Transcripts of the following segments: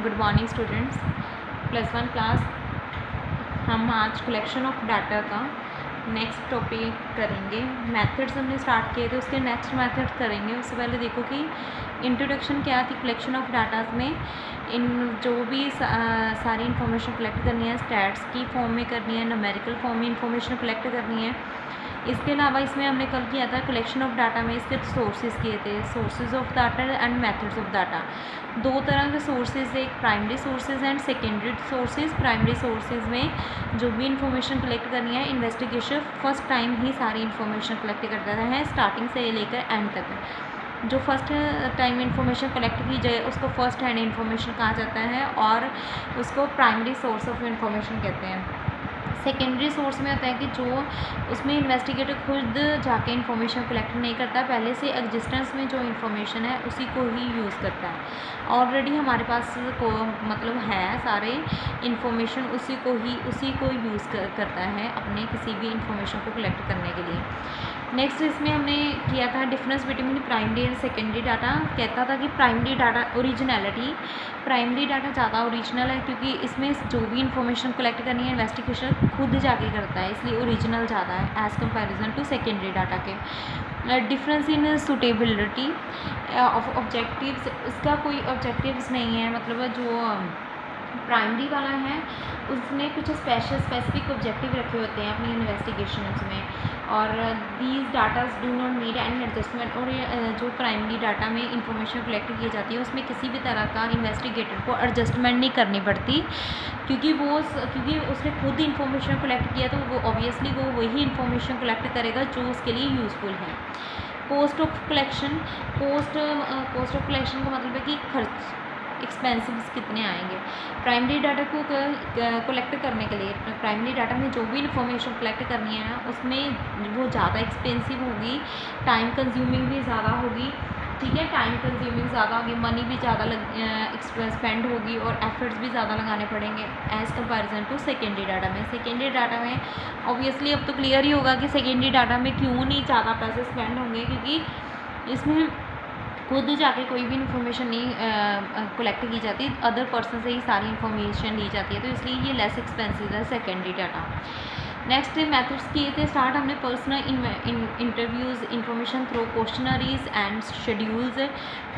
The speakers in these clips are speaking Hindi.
Good morning students. +1 क्लास हम आज कलेक्शन ऑफ डाटा का नेक्स्ट टॉपिक करेंगे। मेथड्स हमने स्टार्ट किए थे, उसके नेक्स्ट मेथड करेंगे। उससे पहले देखो कि इंट्रोडक्शन क्या थी कलेक्शन ऑफ डाटा में। इन जो भी सारी इन्फॉर्मेशन कलेक्ट करनी है स्टैट्स की फॉर्म में करनी है, न्यूमेरिकल फॉर्म में इन्फॉर्मेशन कलेक्ट करनी है। इसके अलावा इसमें हमने कल किया था कलेक्शन ऑफ डाटा में इसके सोर्सेज किए थे, sources of data and methods of data. दो तरह के सोर्सेज, एक primary sources and secondary sources. Primary sources में जो भी इंफॉर्मेशन कलेक्ट करनी है इन्वेस्टिगेशन फर्स्ट टाइम ही सारी इन्फॉर्मेशन कलेक्ट करता है, स्टार्टिंग से लेकर एंड तक। जो फर्स्ट टाइम इन्फॉर्मेशन कलेक्ट की जाए उसको फर्स्ट हैंड इन्फॉर्मेशन कहा जाता है और उसको प्राइमरी सोर्स ऑफ इन्फॉर्मेशन कहते हैं। सेकेंडरी सोर्स में होता है कि जो उसमें इन्वेस्टिगेटर खुद जाके इन्फॉर्मेशन कलेक्ट नहीं करता, पहले से एग्जिस्टेंस में जो इन्फॉर्मेशन है उसी को ही यूज़ करता है। ऑलरेडी हमारे पास को मतलब है सारे इन्फॉर्मेशन, उसी को यूज़ करता है अपने किसी भी इन्फॉर्मेशन को कलेक्ट करने के लिए। नेक्स्ट इसमें हमने किया था difference between primary and secondary data. कहता था कि primary data originality, primary data ज़्यादा ओरिजिनल है क्योंकि इसमें जो भी इन्फॉर्मेशन कलेक्ट करनी है इन्वेस्टिगेशन खुद जाके करता है, इसलिए ओरिजिनल ज़्यादा है as comparison to secondary data के। Difference in suitability of objectives, इसका कोई ऑब्जेक्टिव्स नहीं है, मतलब जो प्राइमरी वाला है उसने कुछ स्पेसिफिक ऑब्जेक्टिव रखे होते हैं अपनी इन्वेस्टिगेशंस में, और these datas do not need any adjustment. और जो प्राइमरी डाटा में इंफॉर्मेशन कलेक्ट की जाती है उसमें किसी भी तरह का इन्वेस्टिगेटर को एडजस्टमेंट नहीं करनी पड़ती, क्योंकि उसने खुद इंफॉर्मेशन कलेक्ट किया तो वो ऑब्वियसली वो वही इंफॉर्मेशन कलेक्ट करेगा जो उसके लिए यूज़फुल है। Cost of collection, cost of collection का मतलब है कि खर्च, एक्सपेंसिव्स कितने आएंगे प्राइमरी डाटा को कलेक्ट करने के लिए। प्राइमरी डाटा में जो भी इंफॉर्मेशन कलेक्ट करनी है उसमें वो ज़्यादा एक्सपेंसिव होगी, टाइम कंज्यूमिंग भी ज़्यादा होगी, ठीक है, टाइम कंज्यूमिंग ज़्यादा होगी, मनी भी ज़्यादा स्पेंड होगी और एफर्ट्स भी ज़्यादा लगाने पड़ेंगे as comparison to secondary data में। सेकेंडरी डाटा में ऑब्वियसली अब तो क्लियर ही होगा कि सेकेंडरी डाटा में क्यों नहीं ज़्यादा पैसे स्पेंड होंगे, क्योंकि इसमें खुद जाके कोई भी इन्फॉर्मेशन नहीं कलेक्ट की जाती, अदर पर्सन से ही सारी इन्फॉर्मेशन ली जाती है, तो इसलिए ये लेस एक्सपेंसिव है सेकेंडरी डाटा। नेक्स्ट मेथड्स किए थे स्टार्ट हमने personal interviews, information through questionnaires and schedules,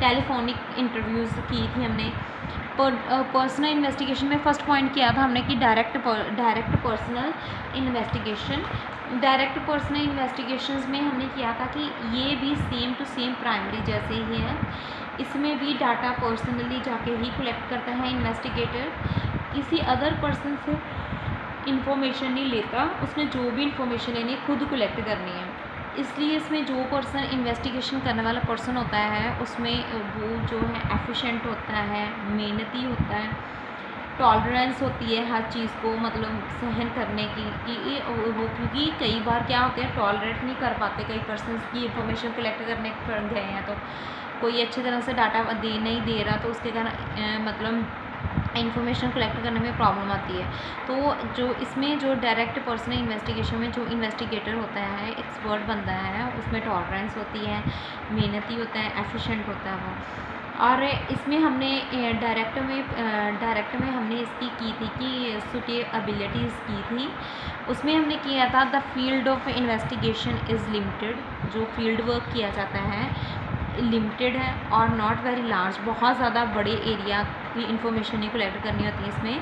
telephonic interviews की थी हमने। पर्सनल इन्वेस्टिगेशन में फ़र्स्ट पॉइंट किया था हमने कि direct personal investigation. Direct personal investigations में हमने किया था कि ये भी सेम टू सेम प्राइमरी जैसे ही है, इसमें भी डाटा पर्सनली जाके ही कलेक्ट करता है इन्वेस्टिगेटर, किसी अदर पर्सन से इंफॉर्मेशन नहीं लेता, उसने जो भी इंफॉर्मेशन लेनी है खुद कलेक्ट करनी है। इसलिए इसमें जो पर्सन इन्वेस्टिगेशन करने वाला पर्सन होता है उसमें वो जो है एफिशिएंट होता है, मेहनती होता है, टॉलरेंस होती है हर चीज़ को मतलब सहन करने की, कि वो क्योंकि कई बार क्या होते हैं टॉलरेट नहीं कर पाते कई पर्सन की इंफॉर्मेशन कलेक्ट करने पर गए हैं, तो कोई अच्छी तरह से डाटा नहीं दे रहा तो उसके कारण मतलब इंफॉर्मेशन कलेक्ट करने में प्रॉब्लम आती है। तो जो इसमें जो डायरेक्ट पर्सनल इन्वेस्टिगेशन में जो इन्वेस्टिगेटर होता है, एक्सपर्ट बनता है, उसमें टॉलरेंस होती है, मेहनती होता है, एफिशिएंट होता है वो। और इसमें हमने डायरेक्ट में हमने इसकी की थी कि सुटेबिलिटीज़ की थी। उसमें हमने किया था the field of investigation is limited, जो फील्ड वर्क किया जाता है लिमिटेड है और नॉट वेरी लार्ज, बहुत ज़्यादा बड़े एरिया की इन्फॉर्मेशन नहीं कलेक्ट करनी होती है।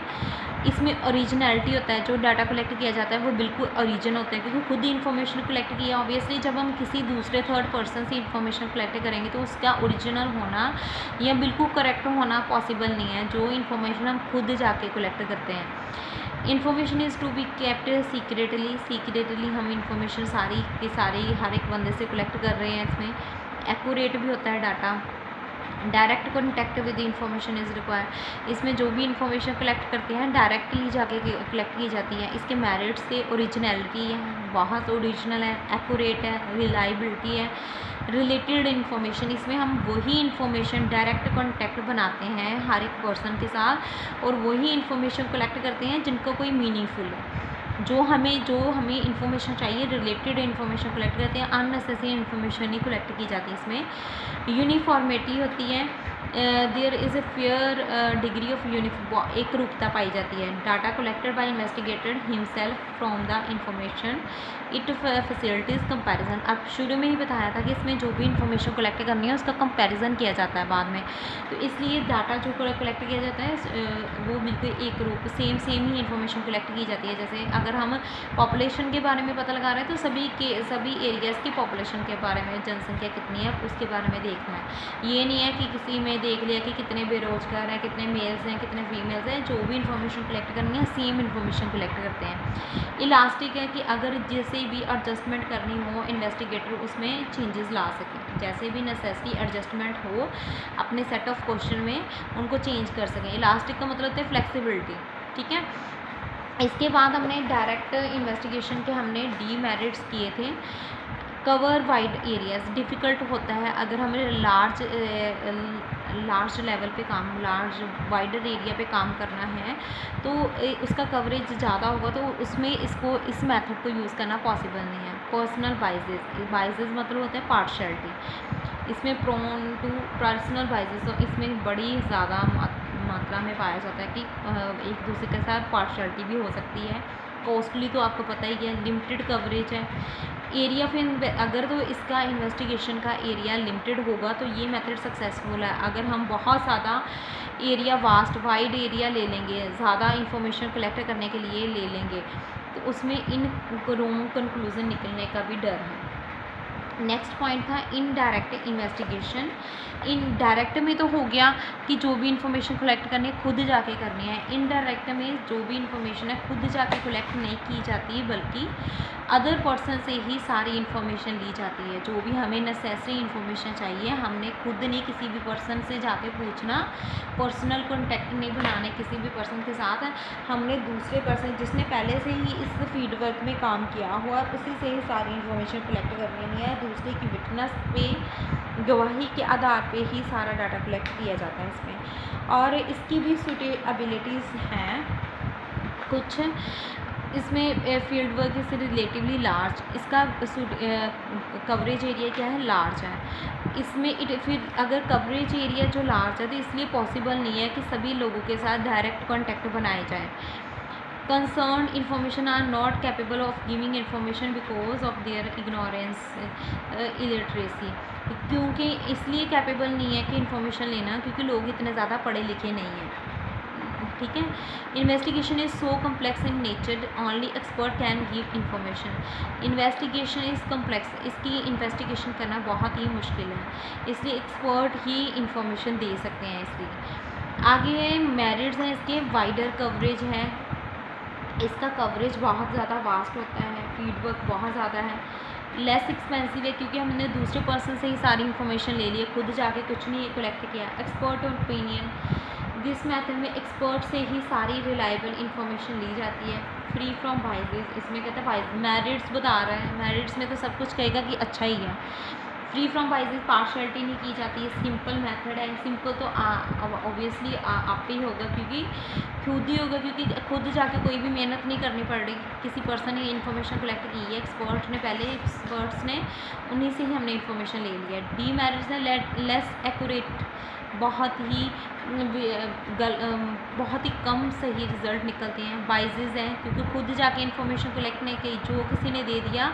इसमें ओरिजिनलिटी होता है, जो डाटा कलेक्ट किया जाता है वो बिल्कुल ओरिजिनल होता है क्योंकि खुद ही इन्फॉर्मेशन कलेक्ट किया। ऑब्वियसली जब हम किसी दूसरे थर्ड पर्सन से इन्फॉर्मेशन कलेक्ट करेंगे तो उसका ओरिजिनल होना या बिल्कुल करेक्ट होना पॉसिबल नहीं है, जो इन्फॉर्मेशन हम खुद जाके कलेक्ट करते हैं। Information is to be kept secretly हम इन्फॉर्मेशन सारी की सारी हर एक बंदे से कलेक्ट कर रहे हैं। इसमें एक्यूरेट भी होता है data. Direct contact with information is require, इसमें जो भी इंफॉर्मेशन कलेक्ट करते हैं डायरेक्टली जाके कलेक्ट की जाती है। इसके मेरिट्स से ओरिजिनलिटी है, बहुत ओरिजिनल है, एक्यूरेट है, रिलायबिलिटी है, रिलेटेड इन्फॉर्मेशन, इसमें हम वही इन्फॉर्मेशन डायरेक्ट कॉन्टैक्ट बनाते हैं हर एक पर्सन के साथ और वही इन्फॉर्मेशन कलेक्ट करते हैं जिनका कोई मीनिंगफुल है, जो हमें इन्फॉर्मेशन चाहिए रिलेटेड इन्फॉर्मेशन कलेक्ट करते हैं, अननेसेसरी इन्फॉर्मेशन नहीं कलेक्ट की जाती। इसमें यूनिफॉर्मिटी होती है, there is a fair degree of एक रूपता पाई जाती है। Data collected by investigator himself from the information it facilities comparison. अब शुरू में ही बताया था कि इसमें जो भी इंफॉर्मेशन कलेक्ट करनी है उसका कंपैरिजन किया जाता है बाद में, तो इसलिए डाटा जो कलेक्ट किया जाता है वो बिल्कुल एक रूप सेम ही इंफॉर्मेशन कलेक्ट की जाती है। जैसे अगर हम पॉपुलेशन के बारे में पता लगा रहे हैं तो सभी एरियाज़ की पॉपुलेशन के बारे में, जनसंख्या कितनी है उसके बारे में देखना है। ये नहीं है कि किसी में देख लिया कि कितने बेरोजगार हैं, कितने मेल्स हैं, कितने फीमेल्स हैं, जो भी इंफॉर्मेशन कलेक्ट करनी है सेम इंफॉर्मेशन कलेक्ट करते हैं। इलास्टिक है कि अगर जैसे भी एडजस्टमेंट करनी हो इन्वेस्टिगेटर उसमें चेंजेस ला सकें, जैसे भी नेसेसरी एडजस्टमेंट हो अपने सेट ऑफ क्वेश्चन में उनको चेंज कर सकें। इलास्टिक का मतलब होता है फ्लेक्सिबिलिटी, ठीक है। इसके बाद हमने डायरेक्ट इन्वेस्टिगेशन के हमने डीमेरिट्स किए थे। कवर वाइड एरियाज़, डिफ़िकल्ट होता है अगर हमें लार्ज लेवल पे काम, लार्ज वाइडर एरिया पे काम करना है तो उसका कवरेज ज़्यादा होगा तो उसमें इस मेथड को यूज़ करना पॉसिबल नहीं है। पर्सनल बाइजेस मतलब होता है पार्शियलिटी, इसमें प्रोन टू पर्सनल बाइजेस, तो इसमें बड़ी ज़्यादा मात्रा में पाया जाता है कि एक दूसरे के साथ पार्शियलिटी भी हो सकती है। कॉस्टली तो आपको पता ही है, लिमिटेड कवरेज है। एरिया फिर अगर तो इसका इन्वेस्टिगेशन का एरिया लिमिटेड होगा तो ये मेथड सक्सेसफुल है। अगर हम बहुत ज़्यादा एरिया वाइड एरिया ले लेंगे, ज़्यादा इंफॉर्मेशन कलेक्ट करने के लिए ले लेंगे तो उसमें इन रॉन्ग कंक्लूज़न निकलने का भी डर है। नेक्स्ट पॉइंट था इनडायरेक्ट इन्वेस्टिगेशन। इनडायरेक्ट में तो हो गया कि जो भी इंफॉर्मेशन कलेक्ट करनी है खुद जाके करनी है। इनडायरेक्ट में जो भी इंफॉर्मेशन है खुद जाके कलेक्ट नहीं की जाती बल्कि अदर पर्सन से ही सारी इन्फॉर्मेशन ली जाती है। जो भी हमें नेसेसरी इन्फॉर्मेशन चाहिए हमने खुद नहीं किसी भी पर्सन से जाके पूछना, पर्सनल कॉन्टेक्ट नहीं बनाने किसी भी पर्सन के साथ। हमने दूसरे पर्सन जिसने पहले से ही इस फील्ड वर्क में काम किया हुआ उसी से ही सारी इन्फॉर्मेशन कलेक्ट करनी है। दूसरे की विटनेस पे, गवाही के आधार पे ही सारा डाटा कलेक्ट किया जाता है इसमें। और इसकी भी सूटेबिलिटीज़ हैं कुछ। इसमें फील्ड वर्क से रिलेटिवली लार्ज, इसका कवरेज एरिया क्या है, लार्ज है। इसमें फिर अगर कवरेज एरिया जो लार्ज है तो इसलिए पॉसिबल नहीं है कि सभी लोगों के साथ डायरेक्ट कॉन्टैक्ट बनाए जाए। Concern information are not capable of giving information because of their ignorance illiteracy, क्योंकि इसलिए कैपेबल नहीं है कि इंफॉर्मेशन लेना क्योंकि लोग इतने ज़्यादा पढ़े लिखे नहीं हैं, ठीक है। Investigation is so complex in nature only expert can give information. Investigation is complex, इसकी इन्वेस्टिगेशन करना बहुत ही मुश्किल है इसलिए एक्सपर्ट ही इंफॉर्मेशन दे सकते हैं। इसलिए आगे मेरिट्स हैं इसके, वाइडर कवरेज है, इसका कवरेज बहुत ज़्यादा वास्ट होता है, फील्ड वर्क बहुत ज़्यादा है। लेस एक्सपेंसिव है क्योंकि हमने दूसरे पर्सन से ही सारी इन्फॉर्मेशन ले ली है, खुद जाके कुछ नहीं कलेक्ट किया। एक्सपर्ट ओपिनियन, दिस मेथड में एक्सपर्ट से ही सारी रिलायबल इंफॉर्मेशन ली जाती है। फ्री फ्रॉम बाइजेस, इसमें कहता है बाइज मेरिट्स बता रहा है, मेरिट्स में तो सब कुछ कहेगा कि अच्छा ही है। फ्री फ्रॉम बाइजेस, पार्शियलिटी नहीं की जाती है, सिंपल मेथड है। सिंपल तो ऑब्वियसली आप ही होगा क्योंकि खुद ही होगा क्योंकि खुद जाके कोई भी मेहनत नहीं करनी पड़ रही, किसी पर्सन ने इन्फॉर्मेशन कलेक्ट की है, एक्सपर्ट ने पहले, एक्सपर्ट्स ने उन्हीं से ही हमने इन्फॉर्मेशन ले लिया। डी मैरिज है लेस एक्यूरेट, बहुत ही कम सही रिज़ल्ट निकलते हैं। बाइजेस हैं क्योंकि खुद जाके इन्फॉर्मेशन कलेक्ट नहीं की, जो किसी ने दे दिया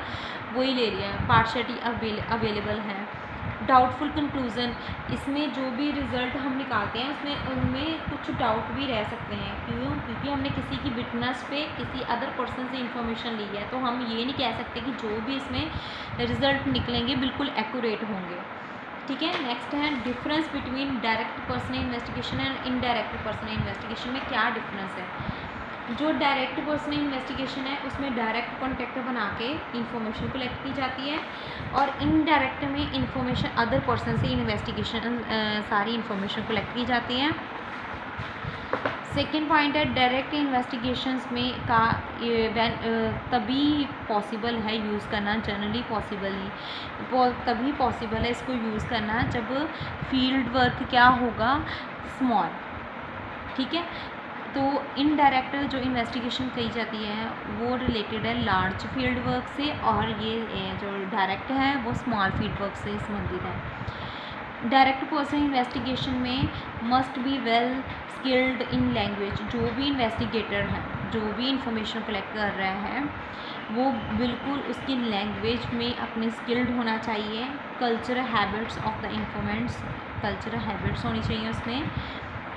वही ले लिया। पार्शियलिटी अवेलेबल है। डाउटफुल कंक्लूज़न, इसमें जो भी रिज़ल्ट हम निकालते हैं उसमें उनमें कुछ डाउट भी रह सकते हैं। क्यों? क्योंकि हमने किसी की विटनेस पे किसी अदर पर्सन से इन्फॉर्मेशन ली है, तो हम ये नहीं कह सकते कि जो भी इसमें रिज़ल्ट निकलेंगे बिल्कुल एक्यूरेट होंगे, ठीक है। नेक्स्ट है difference between direct personal investigation and indirect personal investigation में क्या डिफरेंस है। जो डायरेक्ट पर्सनल इन्वेस्टिगेशन है उसमें डायरेक्ट कॉन्टैक्ट बना के इंफॉर्मेशन कलेक्ट की जाती है और इनडायरेक्ट में इंफॉर्मेशन अदर पर्सन से इन्वेस्टिगेशन सारी इंफॉर्मेशन कलेक्ट की जाती है। सेकेंड पॉइंट है डायरेक्ट इन्वेस्टिगेशंस में का तभी पॉसिबल है यूज़ करना, जनरली तभी पॉसिबल है इसको यूज़ करना जब फील्ड वर्क क्या होगा, स्मॉल, ठीक है। तो इनडायरेक्ट जो इन्वेस्टिगेशन की जाती है वो रिलेटेड है लार्ज फील्ड वर्क से और ये जो डायरेक्ट है वो स्मॉल फील्ड वर्क से संबंधित है। डायरेक्ट पर्सन इन्वेस्टिगेशन में must be well skilled in language. जो भी इन्वेस्टिगेटर है, जो भी इंफॉर्मेशन कलेक्ट कर रहा है, वो बिल्कुल उसकी लैंग्वेज में अपने स्किल्ड होना चाहिए। Cultural habits of the informants, cultural habits होनी चाहिए उसमें।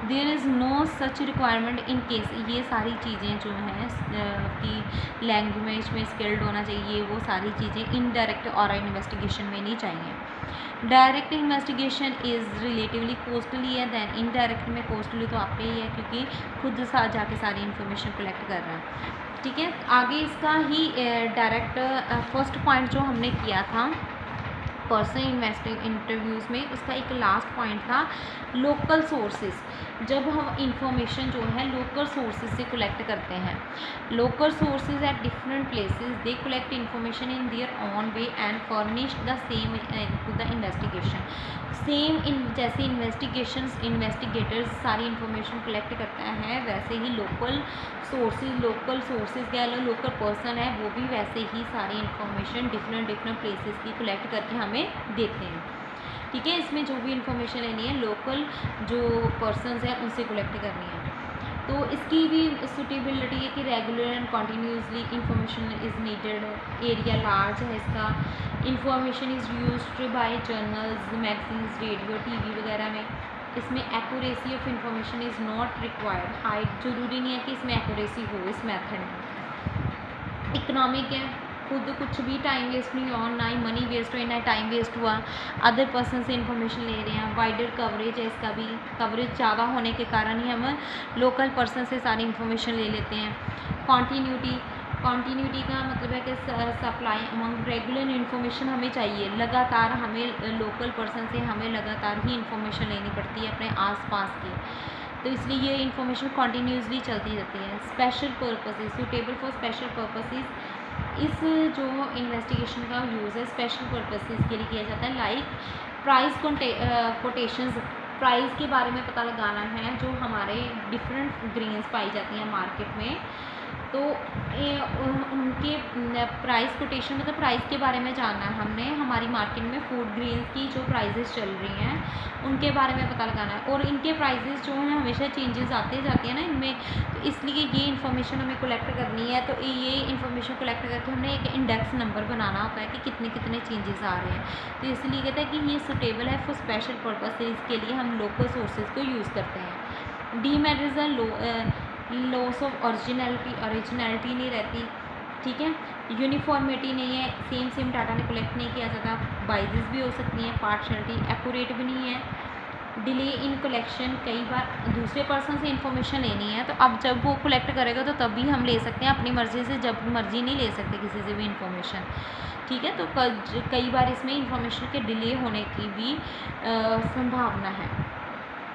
There is no such requirement in case, ये सारी चीज़ें जो हैं कि लैंग्वेज में स्किल्ड होना चाहिए, वो सारी चीज़ें इनडायरेक्ट और इन्वेस्टिगेशन में नहीं चाहिए। Direct investigation is relatively costly है, दैन इनडायरेक्ट में कॉस्टली तो आपके ही है क्योंकि खुद साथ जाके सारी इन्फॉर्मेशन कलेक्ट कर रहा है। ठीक है, आगे इसका ही डायरेक्ट फर्स्ट पॉइंट जो हमने किया था पर्सन इन्वेस्टिंग इंटरव्यूज़ में, उसका एक लास्ट पॉइंट था लोकल सोर्सेज। जब हम इंफॉर्मेशन जो है लोकल सोर्सेज से कलेक्ट करते हैं, local sources at different places they collect information in their own way and furnish the same to the investigation. Same जैसे इन्वेस्टिगेटर्स सारी इंफॉर्मेशन कलेक्ट करता है, वैसे ही लोकल सोर्सेज कह लो, लोकल पर्सन है वो भी वैसे ही सारी इंफॉर्मेशन डिफरेंट प्लेसेस की कलेक्ट करके हमें देते हैं। ठीक है, इसमें जो भी इंफॉर्मेशन लेनी है लोकल जो पर्सनस हैं उनसे कलेक्ट करनी है। तो इसकी भी सूटेबिलिटी है कि regular and continuously information is needed, area large है इसका, information is used by journals, magazines, radio, TV वगैरह में। इसमें accuracy of information is not required, height ज़रूरी नहीं है कि इसमें एक्यूरेसी हो इस मेथड में। इकोनॉमिक है, खुद कुछ भी टाइम वेस्ट नहीं हुआ, ना ही मनी वेस्ट हुई, ना टाइम वेस्ट हुआ, अदर पर्सन से इंफॉर्मेशन ले रहे हैं। वाइडर कवरेज है, इसका भी कवरेज ज़्यादा होने के कारण ही हम लोकल पर्सन से सारी इंफॉर्मेशन ले लेते हैं। कॉन्टीन्यूटी का मतलब है कि सप्लाई अमंग रेगुलर इन्फॉर्मेशन हमें चाहिए, लगातार हमें लोकल पर्सन से हमें लगातार ही इंफॉर्मेशन लेनी पड़ती है अपने आसपास की, तो इसलिए ये इन्फॉर्मेशन कॉन्टीन्यूसली चलती रहती है। Special purposes, suitable for special purposes, इस जो इन्वेस्टिगेशन का यूज़ है स्पेशल पर्पसेस के लिए किया जाता है। लाइक प्राइस कोटेशंस, प्राइस के बारे में पता लगाना है, जो हमारे डिफरेंट ग्रेन्स पाई जाती हैं मार्केट में, तो उनके प्राइस कोटेशन मतलब प्राइस के बारे में जानना है हमने। हमारी मार्केट में फूड ग्रेन्स की जो प्राइसेस चल रही हैं उनके बारे में पता लगाना है, और इनके प्राइसेस जो हैं हमेशा चेंजेस आते जाती हैं ना इनमें, तो इसलिए ये इन्फॉर्मेशन हमें कलेक्ट करनी है। तो ये इन्फॉर्मेशन कलेक्ट करके हमने एक इंडेक्स नंबर बनाना होता है कि कितने कितने चेंजेस आ रहे हैं, तो इसलिए कहते हैं कि ये सूटेबल है फॉर स्पेशल पर्पसेस के लिए हम लोकल सोर्सेज को यूज़ करते हैं। डीमेरिट लॉस ऑफ ओरिजिनलिटी नहीं रहती। ठीक है, यूनिफॉर्मिटी नहीं है, सेम डाटा ने कलेक्ट नहीं किया जाता, बाइजेस भी हो सकती हैं, पार्शलिटी, एक्यूरेट भी नहीं है। डिले इन कलेक्शन, कई बार दूसरे पर्सन से इंफॉर्मेशन लेनी है तो अब जब वो कलेक्ट करेगा तो तभी हम ले सकते हैं, अपनी मर्ज़ी से जब मर्ज़ी नहीं ले सकते किसी से भी इंफॉर्मेशन। ठीक है, तो कई बार इसमें इंफॉर्मेशन के डिले होने की भी संभावना है।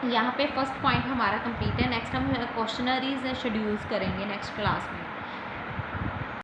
यहाँ पे फर्स्ट पॉइंट हमारा कंप्लीट है। नेक्स्ट हम क्वेश्चनरीज शेड्यूल्स करेंगे नेक्स्ट क्लास में।